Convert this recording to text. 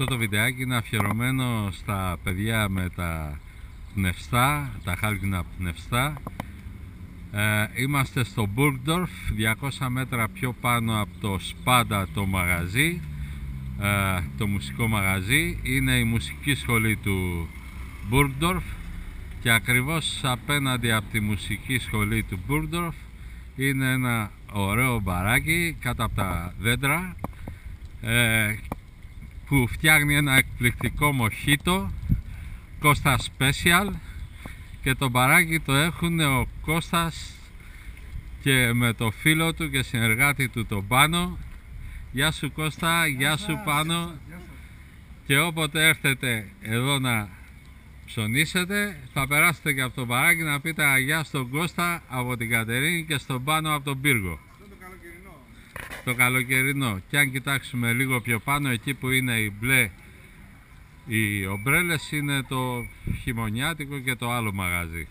Αυτό το βιντεάκι είναι αφιερωμένο στα παιδιά με τα πνευστά, τα χάλκινα πνευστά. Είμαστε στο Burgdorf, 200 μέτρα πιο πάνω από το Σπάντα το μαγαζί, το μουσικό μαγαζί. Είναι η μουσική σχολή του Burgdorf και ακριβώς απέναντι από τη μουσική σχολή του Burgdorf είναι ένα ωραίο μπαράκι κάτω από τα δέντρα που φτιάχνει ένα εκπληκτικό μοχίτο, Costa Special, και το μπαράκι το έχουν ο Κώστας και με το φίλο του και συνεργάτη του τον Πάνο. Γεια σου Κώστα, γεια σου Πάνο. Και όποτε έρθετε εδώ να ψωνίσετε, θα περάσετε και από το μπαράκι να πείτε γεια στον Κώστα από την Κατερίνη και στον Πάνο από τον Πύργο. Το καλοκαιρινό. Και αν κοιτάξουμε λίγο πιο πάνω, εκεί που είναι η μπλε οι ομπρέλες, είναι το χειμωνιάτικο και το άλλο μαγαζί.